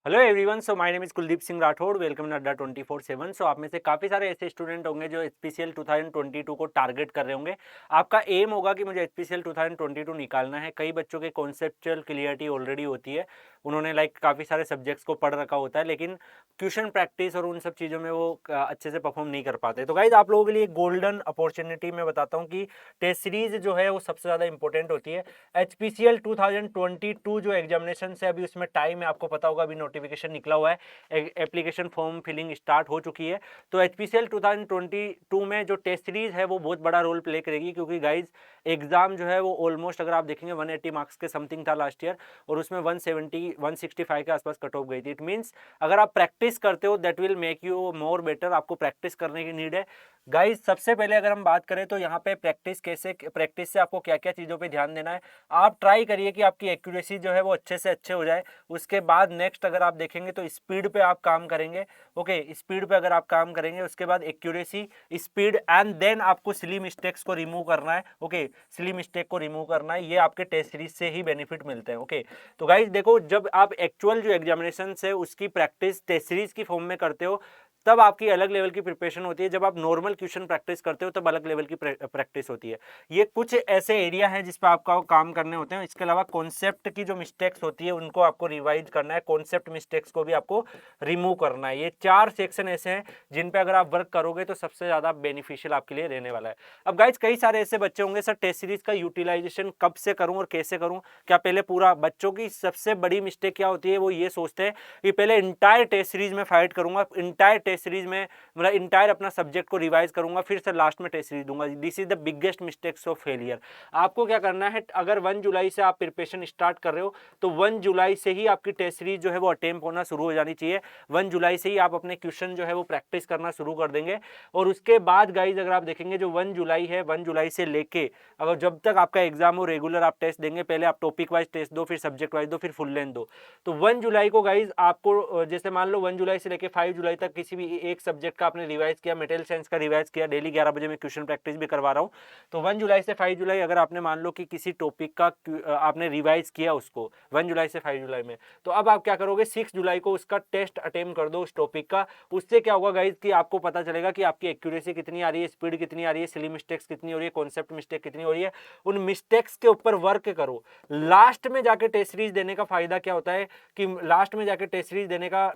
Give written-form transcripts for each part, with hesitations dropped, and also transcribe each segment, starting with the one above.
Hello everyone, so my name is Kuldeep Singh Rathore. Welcome in अड्डा 24/7। सो आप में से काफ़ी सारे ऐसे स्टूडेंट होंगे जो एचपीसीएल 2022 को टारगेट कर रहे होंगे। आपका एम होगा कि मुझे एचपीसीएल 2022 निकालना है। कई बच्चों के कॉन्सेप्चुअल क्लियरिटी ऑलरेडी होती है, उन्होंने काफ़ी सारे सब्जेक्ट्स को पढ़ रखा होता है, लेकिन क्वेश्चन प्रैक्टिस और उन सब चीज़ों में वो अच्छे से परफॉर्म नहीं कर पाते। तो गाइज आप लोगों के लिए गोल्डन अपॉर्चुनिटी मैं बताता हूँ कि टेस्ट सीरीज जो है वो सबसे ज़्यादा इंपॉर्टेंट होती है। एचपीसीएल 2022 जो एग्जामिनेशन है अभी उसमें टाइम है, आपको पता होगा अभी नोटिफिकेशन निकला हुआ है, एप्लीकेशन फॉर्म फिलिंग स्टार्ट हो चुकी है। तो एचपीसीएल 2022 में जो टेस्ट सीरीज है वो बहुत बड़ा रोल प्ले करेगी, क्योंकि गाइज एग्जाम जो है वो ऑलमोस्ट अगर आप देखेंगे 180 मार्क्स के समथिंग था लास्ट ईयर, और उसमें 170 165 के आसपास कट ऑफ गई थी। इट मीन्स अगर आप प्रैक्टिस करते हो that will make you more better. आपको प्रैक्टिस करने की नीड है गाइज। सबसे पहले अगर हम बात करें तो यहाँ पे प्रैक्टिस से आपको क्या क्या चीज़ों पे ध्यान देना है। आप ट्राई करिए कि आपकी एक्यूरेसी जो है वो अच्छे से अच्छे हो जाए। उसके बाद नेक्स्ट अगर आप देखेंगे तो स्पीड पे आप काम करेंगे। ओके, स्पीड पे अगर आप काम करेंगे, उसके बाद एक्यूरेसी, स्पीड, एंड देन आपको सिली मिस्टेक्स को रिमूव करना है। ओके, सिली मिस्टेक को रिमूव करना है, ये आपके टेस्ट सीरीज से ही बेनिफिट मिलते हैं। ओके, तो गाइज देखो, जब आप एक्चुअल जो एग्जामिनेशन है उसकी प्रैक्टिस टेस्ट सीरीज की फॉर्म में करते हो तब आपकी अलग लेवल की प्रिपरेशन होती है। जब आप नॉर्मल क्वेश्चन प्रैक्टिस करते हो तब अलग लेवल की प्रैक्टिस होती है। ये कुछ ऐसे एरिया हैं जिस पर आपको काम करने होते हैं। इसके अलावा कॉन्सेप्ट की जो मिस्टेक्स होती है उनको आपको रिवाइज करना है, कॉन्सेप्ट मिस्टेक्स को भी आपको रिमूव करना है। ये 4 सेक्शन ऐसे हैं जिन पे अगर आप वर्क करोगे तो सबसे ज़्यादा बेनिफिशियल आपके लिए रहने वाला है। अब गाइज कई सारे ऐसे बच्चे होंगे, सर टेस्ट सीरीज का यूटिलाइजेशन कब से करूँ और कैसे करूँ, क्या पहले पूरा। बच्चों की सबसे बड़ी मिस्टेक क्या होती है, वो ये सोचते हैं कि पहले इंटायर टेस्ट सीरीज में फाइट करूंगा, इंटायर टेस्ट सीरीज में मतलब इंटायर अपना सब्जेक्ट को रिवाइज करूंगा, फिर से लास्ट में टेस्ट सीरीज दूंगा। This is the biggest mistakes of failure. आपको क्या करना है, अगर 1 जुलाई से आप प्रिपरेशन स्टार्ट कर रहे हो तो 1 जुलाई से ही आपकी टेस्ट सीरीज जो है वो अटेम्प्ट होना शुरू हो जानी चाहिए। 1 जुलाई से ही आप अपने क्वेश्चन जो है वो प्रैक्टिस करना शुरू कर देंगे। और उसके बाद गाइज अगर आप देखेंगे जो 1 जुलाई है, 1 जुलाई से लेके अगर जब तक आपका एग्जाम हो रेगुलर आप टेस्ट देंगे। पहले आप टॉपिक वाइज टेस्ट दो, फिर सब्जेक्ट वाइज दो, फिर फुल लेंथ दो। तो 1 जुलाई को गाइज आपको जैसे मान लो 1 जुलाई से लेके 5 जुलाई तक किसी भी एक सब्जेक्ट का आपने रिवाइज किया, मटेरियल साइंस का रिवाइज किया, डेली 11 बजे मैं क्वेश्चन प्रैक्टिस भी करवा रहा हूँ। तो 1 जुलाई से 5 जुलाई अगर आपने मान लो कि किसी टॉपिक का आपने रिवाइज किया उसको 1 जुलाई से 5 जुलाई में, तो अब आप क्या करोगे, 6 जुलाई को उसका टेस्ट अटेम्प्ट कर दो उस टॉपिक का। उससे क्या होगा गाइज कि आपको पता चलेगा कि आपकी एक्यूरेसी कितनी आ रही है, स्पीड कितनी आ रही है, सिली मिस्टेक्स कितनी हो रही है, कॉन्सेप्ट मिस्टेक कितनी हो रही है। उन मिस्टेक्स के ऊपर वर्क करो। लास्ट में जाके टेस्ट सीरीज देने का फायदा क्या होता है कि लास्ट में जाके टेस्ट सीरीज देने का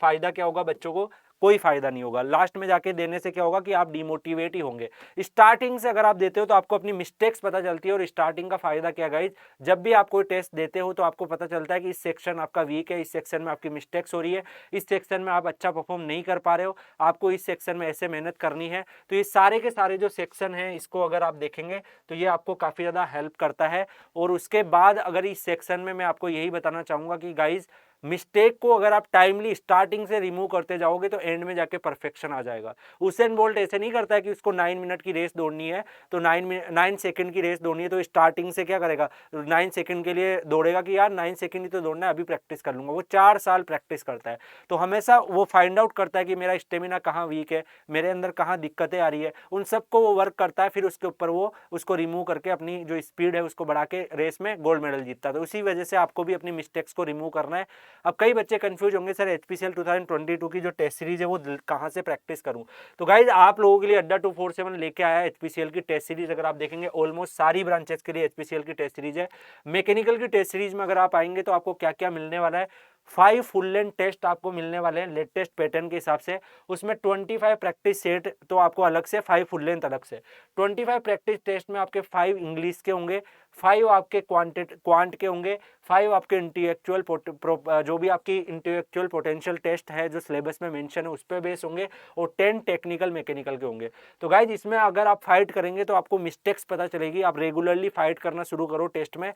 फायदा क्या होगा बच्चों को, कोई फायदा नहीं होगा। लास्ट में जाके देने से क्या होगा कि आप डिमोटिवेट ही होंगे। स्टार्टिंग से अगर आप देते हो तो आपको अपनी मिस्टेक्स पता चलती है। और स्टार्टिंग का फायदा क्या गाइज, जब भी आप कोई टेस्ट देते हो तो आपको पता चलता है कि इस सेक्शन आपका वीक है, इस सेक्शन में आपकी मिस्टेक्स हो रही है, इस सेक्शन में आप अच्छा परफॉर्म नहीं कर पा रहे हो, आपको इस सेक्शन में ऐसे मेहनत करनी है। तो ये सारे के सारे जो सेक्शन हैं इसको अगर आप देखेंगे तो ये आपको काफ़ी ज़्यादा हेल्प करता है। और उसके बाद अगर इस सेक्शन में मैं आपको यही बताना चाहूँगा कि गाइज मिस्टेक को अगर आप टाइमली स्टार्टिंग से रिमूव करते जाओगे तो एंड में जाके परफेक्शन आ जाएगा। उसेन बोल्ट ऐसे नहीं करता है कि उसको 9 मिनट की रेस दौड़नी है तो 9 सेकंड की रेस दौड़नी है तो स्टार्टिंग से क्या करेगा, 9 सेकंड के लिए दौड़ेगा कि यार 9 सेकंड ही तो दौड़ना है, अभी प्रैक्टिस कर लूंगा। वो 4 साल प्रैक्टिस करता है। तो हमेशा वो फाइंड आउट करता है कि मेरा स्टेमिना कहाँ वीक है, मेरे अंदर कहाँ दिक्कतें आ रही है, उन सबको वो वर्क करता है। फिर उसके ऊपर वो उसको रिमूव करके अपनी जो स्पीड है उसको बढ़ा के रेस में गोल्ड मेडल जीतता है। तो उसी वजह से आपको भी अपनी मिस्टेक्स को रिमूव करना है। अब कई बच्चे कंफ्यूज होंगे, सर एचपीसीएल 2022 की जो टेस्ट सीरीज है वो कहाँ से प्रैक्टिस करूं। तो गाइज आप लोगों के लिए अड्डा 247 लेके आया है एचपीसीएल की टेस्ट सीरीज। अगर आप देखेंगे ऑलमोस्ट सारी ब्रांचेस के लिए एचपीसीएल की टेस्ट सीरीज है। मैकेनिकल की टेस्ट सीरीज में अगर आप आएंगे तो आपको क्या क्या मिलने वाला है, 5 फुल लेंथ टेस्ट आपको मिलने वाले हैं लेटेस्ट पैटर्न के हिसाब से। उसमें 25 प्रैक्टिस सेट तो आपको अलग से, 5 फुल लेंथ अलग से। 25 प्रैक्टिस टेस्ट में आपके 5 इंग्लिश के होंगे, 5 आपके क्वांट के होंगे, 5 आपके इंटेलेक्चुअल जो भी आपकी इंटेलेक्चुअल पोटेंशियल टेस्ट है जो सिलेबस में मेंशन है उस पर बेस होंगे, और 10 टेक्निकल मैकेनिकल के होंगे। तो गाइज इसमें अगर आप फाइट करेंगे तो आपको मिस्टेक्स पता चलेगी। आप रेगुलरली फाइट करना शुरू करो टेस्ट में।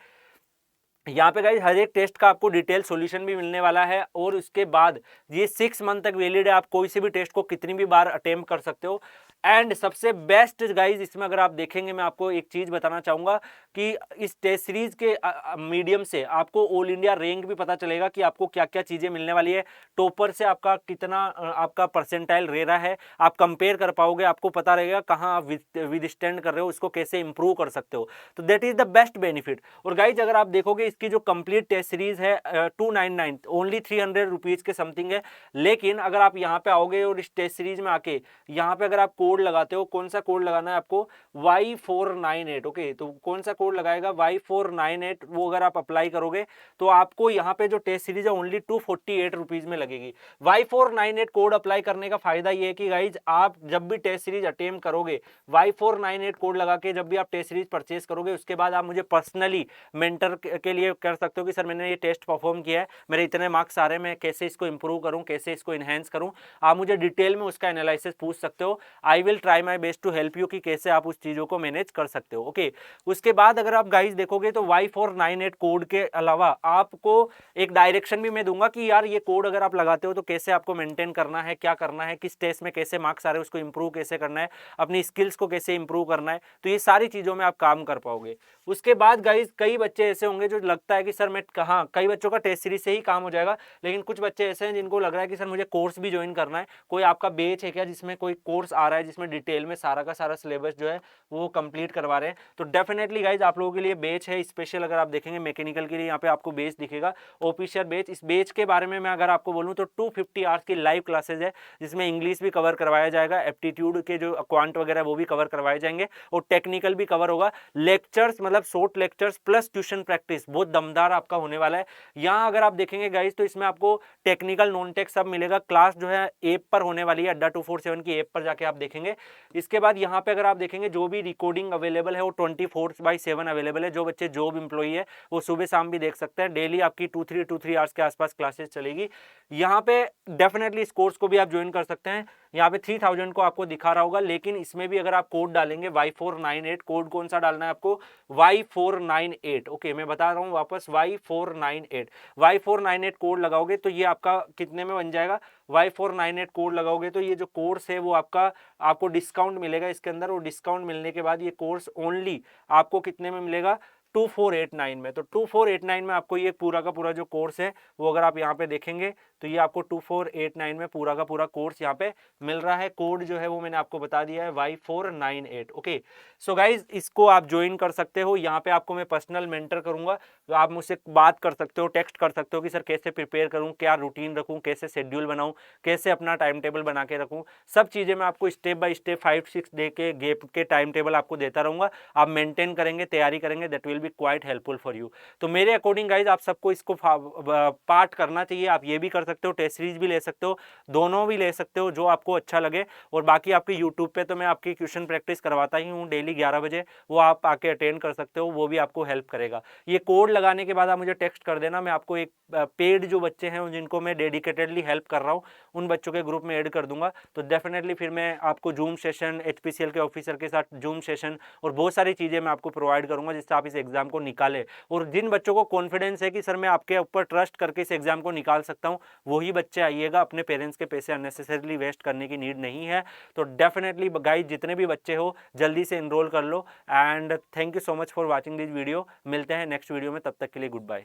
यहाँ पे गाइज हर एक टेस्ट का आपको डिटेल सॉल्यूशन भी मिलने वाला है। और उसके बाद ये 6 मंथ तक वैलिड है, आप कोई से भी टेस्ट को कितनी भी बार अटेम्प्ट कर सकते हो। एंड सबसे बेस्ट गाइज इसमें अगर आप देखेंगे, मैं आपको एक चीज बताना चाहूंगा कि इस टेस्ट सीरीज के मीडियम से आपको ऑल इंडिया रैंक भी पता चलेगा कि आपको क्या क्या चीजें मिलने वाली है, टॉपर से आपका कितना आपका परसेंटाइल रह रहा है, आप कंपेयर कर पाओगे, आपको पता रहेगा कहाँ आप विद स्टैंड कर रहे हो, उसको कैसे इंप्रूव कर सकते हो। तो that is the best benefit. और गाइज अगर आप देखोगे इसकी जो कंप्लीट टेस्ट सीरीज है 299 ओनली 300 रुपीज़ के समथिंग है। लेकिन अगर आप यहाँ पे आओगे और इस टेस्ट सीरीज में आके यहाँ पे अगर आप कोड लगाते हो, कौन सा कोड लगाना है आपको, Y498। ओके, तो कौन सा कोड लगाएगा, Y498, वो अगर आप अप्लाई करोगे तो आपको यहाँ पे जो टेस्ट सीरीज है ओनली 248 रुपीज़ में लगेगी। Y498 कोड अप्लाई करने का फायदा ये है कि गाइज आप जब भी टेस्ट सीरीज अटेम्प्ट करोगे, Y498 कोड लगा के जब भी आप टेस्ट सीरीज परचेज करोगे, उसके बाद आप मुझे पर्सनली मेंटर के लिए कर सकते हो कि सर मैंने ये टेस्ट परफॉर्म किया है, मेरे इतने मार्क्स आ रहे हैं, मैं कैसे इसको इंप्रूव करूं, कैसे इसको इनहेंस करूं। आप मुझे डिटेल में उसका एनालिसिस पूछ सकते हो। I will try my best to help you कि कैसे आप उस चीज़ों को मैनेज कर सकते हो। ओके, उसके बाद अगर आप गाइज देखोगे तो Y498 कोड के अलावा आपको एक डायरेक्शन भी मैं दूंगा कि यार ये कोड अगर आप लगाते हो तो कैसे आपको मेंटेन करना है, क्या करना है, किस टेस्ट में कैसे मार्क्स आ रहे हैं उसको इंप्रूव कैसे करना है, अपनी स्किल्स को कैसे इंप्रूव करना है। तो ये सारी चीज़ों में आप काम कर पाओगे। उसके बाद गाइज कई बच्चे ऐसे होंगे जो लगता है कि सर मैं कहाँ, कई बच्चों का टेस्ट सीरीज से ही काम हो जाएगा, लेकिन कुछ बच्चे ऐसे हैं जिनको लग रहा है कि सर मुझे कोर्स भी ज्वाइन करना है। कोई आपका बैच है क्या जिसमें कोई कोर्स आ रहा है जिसमें डिटेल में सारा का सारा सिलेबस जो है वो कंप्लीट करवा रहे हैं? तो डेफिनेटली गाइज आप लोगों के लिए बैच है स्पेशल। अगर आप देखेंगे मैकेनिकल के लिए यहाँ पे आपको बैच दिखेगा, ऑफिशियल बैच। इस बैच के बारे में मैं अगर आपको बोलूँ तो 250 आवर्स की लाइव क्लासेज है, जिसमें इंग्लिश भी कवर करवाया जाएगा, एप्टीट्यूड के जो क्वांट वगैरह वो भी कवर करवाए जाएंगे, और टेक्निकल भी कवर होगा। लेक्चर्स मतलब short lectures plus tuition practice बहुत दमदार आपका होने वाला है। यहाँ अगर आप देखेंगे गाइज तो इसमें आपको टेक्निकल नॉन टेक सब मिलेगा। क्लास जो है ऐप पर होने वाली है, अड्डा 247 की ऐप पर जाके आप देखेंगे। इसके बाद यहाँ पे अगर आप देखेंगे जो भी रिकॉर्डिंग अवेलेबल है वो 24/7 अवेलेबल है। जो बच्चे जॉब एम्प्लॉई है वो सुबह शाम भी देख सकते हैं। डेली आपकी 2-3 आवर्स के आसपास क्लासेस चलेगी। यहाँ पे डेफिनेटली इस कोर्स को भी आप ज्वाइन कर सकते हैं। यहाँ पे 3000 को आपको दिखा रहा होगा, लेकिन इसमें भी अगर आप कोड डालेंगे Y498, कोड कौन सा डालना है आपको, Y498। ओके, मैं बता रहा हूँ वापस, Y498 कोड लगाओगे तो ये आपका कितने में बन जाएगा, Y498 कोड लगाओगे तो ये जो कोर्स है वो आपको डिस्काउंट मिलेगा इसके अंदर। और डिस्काउंट मिलने के बाद ये कोर्स ओनली आपको कितने में मिलेगा, 2489 में। तो 2489 में आपको ये पूरा का पूरा जो कोर्स है वो अगर आप यहाँ पे देखेंगे तो ये आपको 2489 में पूरा का पूरा कोर्स यहाँ पे मिल रहा है। कोड जो है वो मैंने आपको बता दिया है, Y498। ओके, सो गाइज इसको आप ज्वाइन कर सकते हो। यहाँ पे आपको मैं पर्सनल मेंटर करूंगा, तो आप मुझसे बात कर सकते हो, टेक्स्ट कर सकते हो कि सर कैसे प्रिपेयर करूँ, क्या रूटीन रखूँ, कैसे शेड्यूल बनाऊँ, कैसे अपना टाइम टेबल बना के रखूँ। सब चीज़ें मैं आपको स्टेप बाय स्टेप 5-6 डे के गैप के टाइम टेबल आपको देता रहूँगा। आप मेंटेन करेंगे, तैयारी करेंगे, that will be quite helpful for you. तो मेरे अकॉर्डिंग गाइज आप सबको इसको पार्ट करना चाहिए। आप ये भी कर सकते हो, टेस्ट सीरीज भी ले सकते हो, दोनों भी ले सकते हो, जो आपको अच्छा लगे। और बाकी आपके यूट्यूब पे तो मैं आपकी क्वेश्चन प्रैक्टिस करवाता ही हूँ डेली 11 बजे, वो आप आके अटेंड कर सकते हो, वो भी आपको हेल्प करेगा। ये कोड लगाने के बाद आप मुझे टेक्स्ट कर देना, मैं आपको एक पेड जो बच्चे हैं जिनको मैं डेडिकेटेडली हेल्प कर रहा हूँ उन बच्चों के ग्रुप में ऐड कर दूंगा। तो डेफिनेटली फिर मैं आपको जूम सेशन, HPCL के ऑफिसर के साथ जूम सेशन और बहुत सारी चीज़ें मैं आपको प्रोवाइड करूंगा जिससे आप इस एग्जाम को निकालें। और जिन बच्चों को कॉन्फिडेंस है कि सर मैं आपके ऊपर ट्रस्ट करके इस एग्जाम को निकाल सकता हूँ, वही बच्चे आइएगा। अपने पेरेंट्स के पैसे अननेसेसरीली वेस्ट करने की नीड नहीं है। तो डेफिनेटली गाइस जितने भी बच्चे हो जल्दी से इनरोल कर लो। And thank you so much for watching this video. मिलते हैं नेक्स्ट वीडियो में, तब तक के लिए गुड बाय।